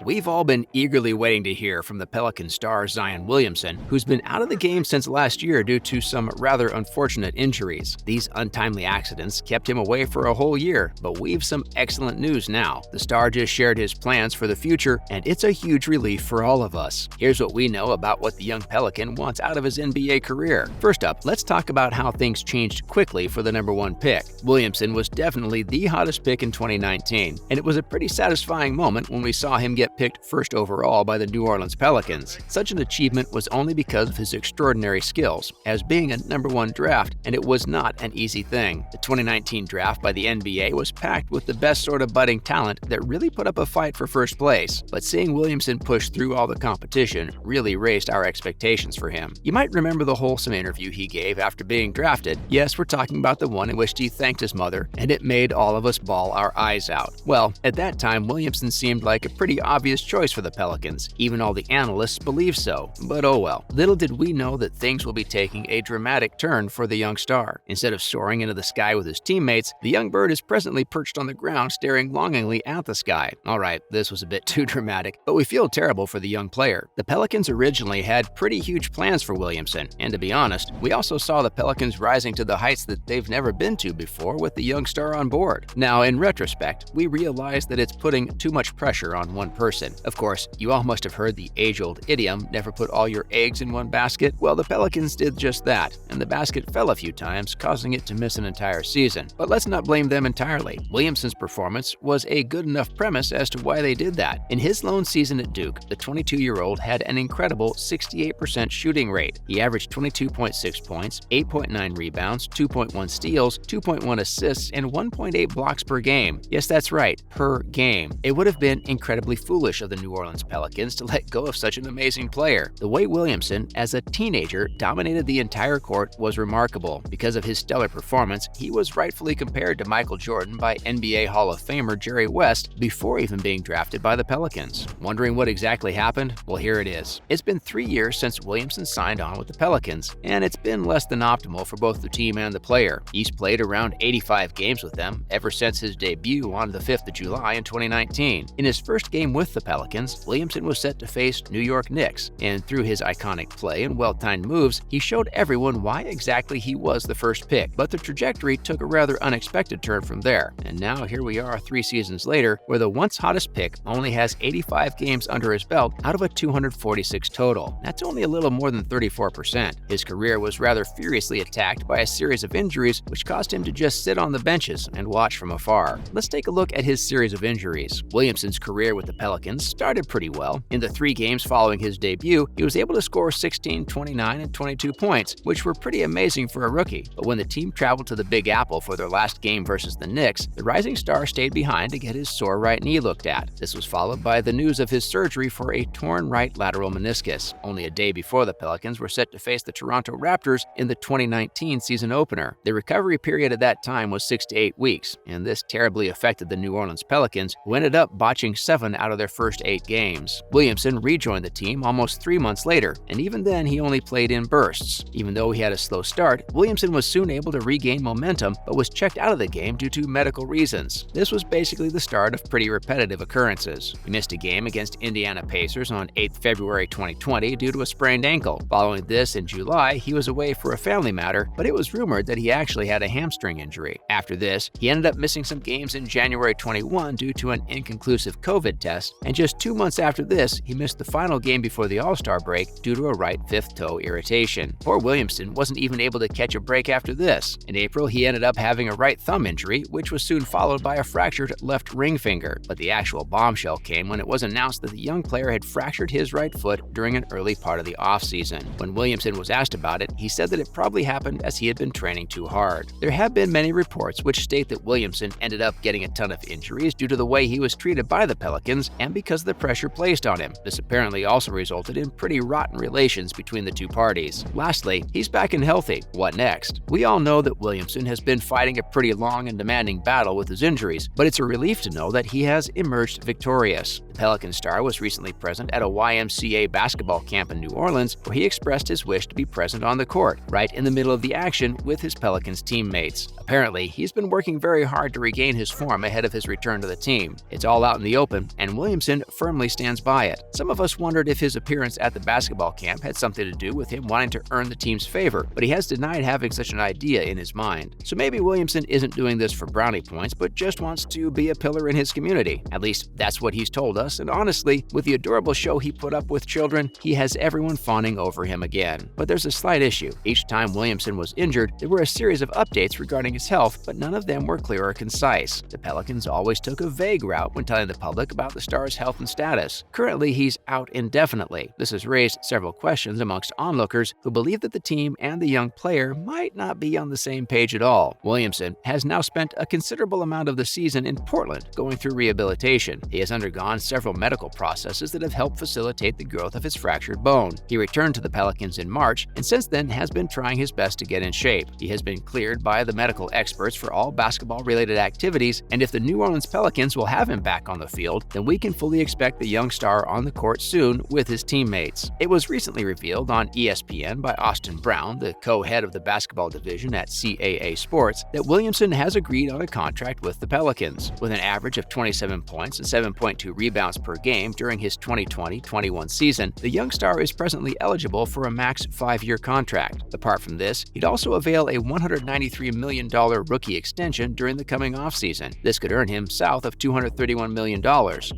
We've all been eagerly waiting to hear from the Pelican star Zion Williamson, who's been out of the game since last year due to some rather unfortunate injuries. These untimely accidents kept him away for a whole year, but we've some excellent news now. The star just shared his plans for the future, and it's a huge relief for all of us. Here's what we know about what the young Pelican wants out of his NBA career. First up, let's talk about how things changed quickly for the number one pick. Williamson was definitely the hottest pick in 2019, and it was a pretty satisfying moment when we saw him get picked first overall by the New Orleans Pelicans. Such an achievement was only because of his extraordinary skills, as being a number one draft, and it was not an easy thing. The 2019 draft by the NBA was packed with the best sort of budding talent that really put up a fight for first place, but seeing Williamson push through all the competition really raised our expectations for him. You might remember the wholesome interview he gave after being drafted. Yes, we're talking about the one in which he thanked his mother, and it made all of us bawl our eyes out. Well, at that time, Williamson seemed like a pretty obvious choice for the Pelicans. Even all the analysts believed so. But oh well. Little did we know that things will be taking a dramatic turn for the young star. Instead of soaring into the sky with his teammates, the young bird is presently perched on the ground staring longingly at the sky. Alright, this was a bit too dramatic, but we feel terrible for the young player. The Pelicans originally had pretty huge plans for Williamson, and to be honest, we also saw the Pelicans rising to the heights that they've never been to before with the young star on board. Now, in retrospect, we realize that it's putting too much pressure on one person. Of course, you all must have heard the age-old idiom, never put all your eggs in one basket. Well, the Pelicans did just that, and the basket fell a few times, causing it to miss an entire season. But let's not blame them entirely. Williamson's performance was a good enough premise as to why they did that. In his lone season at Duke, the 22-year-old had an incredible 68% shooting rate. He averaged 22.6 points, 8.9 rebounds, 2.1 steals, 2.1 assists, and 1.8 blocks per game. Yes, that's right, per game. It would have been incredibly foolish of the New Orleans Pelicans to let go of such an amazing player. The way Williamson, as a teenager, dominated the entire court was remarkable. Because of his stellar performance, he was rightfully compared to Michael Jordan by NBA Hall of Famer Jerry West before even being drafted by the Pelicans. Wondering what exactly happened? Well, here it is. It's been 3 years since Williamson signed on with the Pelicans, and it's been less than optimal for both the team and the player. He's played around 85 games with them ever since his debut on the 5th of July in 2019. In his first game with the Pelicans, Williamson was set to face New York Knicks, and through his iconic play and well-timed moves, he showed everyone why exactly he was the first pick. But the trajectory took a rather unexpected turn from there, and now here we are 3 seasons later, where the once hottest pick only has 85 games under his belt out of a 246 total. That's only a little more than 34%. His career was rather furiously attacked by a series of injuries, which caused him to just sit on the benches and watch from afar. Let's take a look at his series of injuries. Williamson's career with the Pelicans started pretty well. In the 3 games following his debut, he was able to score 16, 29, and 22 points, which were pretty amazing for a rookie. But when the team traveled to the Big Apple for their last game versus the Knicks, the rising star stayed behind to get his sore right knee looked at. This was followed by the news of his surgery for a torn right lateral meniscus, only a day before the Pelicans were set to face the Toronto Raptors in the 2019 season opener. The recovery period at that time was 6 to 8 weeks, and this terribly affected the New Orleans Pelicans, who ended up botching 7 out of their first 8 games. Williamson rejoined the team almost 3 months later, and even then he only played in bursts. Even though he had a slow start, Williamson was soon able to regain momentum, but was checked out of the game due to medical reasons. This was basically the start of pretty repetitive occurrences. He missed a game against Indiana Pacers on 8th February 2020 due to a sprained ankle. Following this, in July, he was away for a family matter, but it was rumored that he actually had a hamstring injury. After this, he ended up missing some games in January 21 due to an inconclusive COVID test, and just 2 months after this, he missed the final game before the All-Star break due to a right fifth toe irritation. Poor Williamson wasn't even able to catch a break after this. In April, he ended up having a right thumb injury, which was soon followed by a fractured left ring finger. But the actual bombshell came when it was announced that the young player had fractured his right foot during an early part of the offseason. When Williamson was asked about it, he said that it probably happened as he had been training too hard. There have been many reports which state that Williamson ended up getting a ton of injuries due to the way he was treated by the Pelicans and because of the pressure placed on him. This apparently also resulted in pretty rotten relations between the two parties. Lastly, he's back and healthy. What next? We all know that Williamson has been fighting a pretty long and demanding battle with his injuries, but it's a relief to know that he has emerged victorious. The Pelican star was recently present at a YMCA basketball camp in New Orleans, where he expressed his wish to be present on the court, right in the middle of the action with his Pelicans teammates. Apparently, he's been working very hard to regain his form ahead of his return to the team. It's all out in the open, and Williamson firmly stands by it. Some of us wondered if his appearance at the basketball camp had something to do with him wanting to earn the team's favor, but he has denied having such an idea in his mind. So maybe Williamson isn't doing this for brownie points, but just wants to be a pillar in his community. At least that's what he's told us, and honestly, with the adorable show he put up with children, he has everyone fawning over him again. But there's a slight issue. Each time Williamson was injured, there were a series of updates regarding his health, but none of them were clear or concise. The Pelicans always took a vague route when telling the public about the star's health and status. Currently, he's out indefinitely. This has raised several questions amongst onlookers who believe that the team and the young player might not be on the same page at all. Williamson has now spent a considerable amount of the season in Portland going through rehabilitation. He has undergone several medical processes that have helped facilitate the growth of his fractured bone. He returned to the Pelicans in March and since then has been trying his best to get in shape. He has been cleared by the medical experts for all basketball-related activities, and if the New Orleans Pelicans will have him back on the field, then we can fully expect the young star on the court soon with his teammates. It was recently revealed on ESPN by Austin Brown, the co-head of the basketball division at CBS Sports, that Williamson has agreed on a contract with the Pelicans. With an average of 27 points and 7.2 rebounds per game during his 2020-21 season, the young star is presently eligible for a max 5-year contract. Apart from this, he'd also avail a $193 million rookie extension during the coming offseason. This could earn him south of $231 million.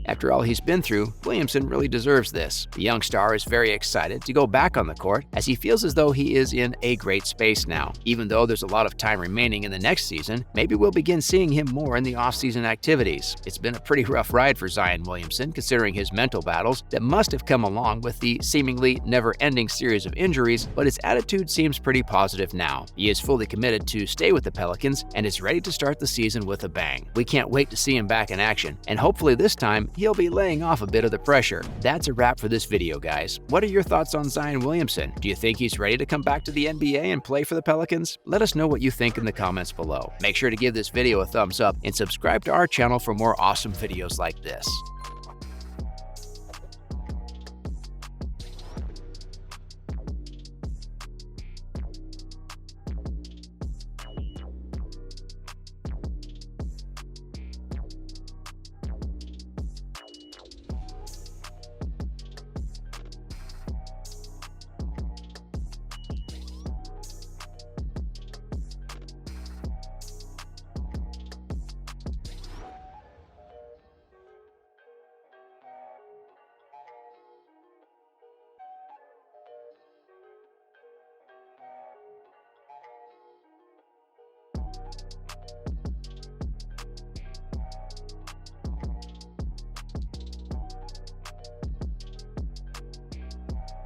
After all he's been through, Williamson really deserves this. The young star is very excited to go back on the court as he feels as though he is in a great space now. Even though there's a lot of time remaining in the next season, maybe we'll begin seeing him more in the offseason activities. It's been a pretty rough ride for Zion Williamson considering his mental battles that must have come along with the seemingly never-ending series of injuries, but his attitude seems pretty positive now. He is fully committed to stay with the Pelicans and is ready to start the season with a bang. We can't wait to see him back in action, and hopefully this time he'll be laying off a bit of the pressure. That's a wrap for this video, guys. What are your thoughts on Zion Williamson? Do you think he's ready to come back to the NBA and play for the Pelicans? Let us know what you think in the comments below. Make sure to give this video a thumbs up and subscribe to our channel for more awesome videos like this.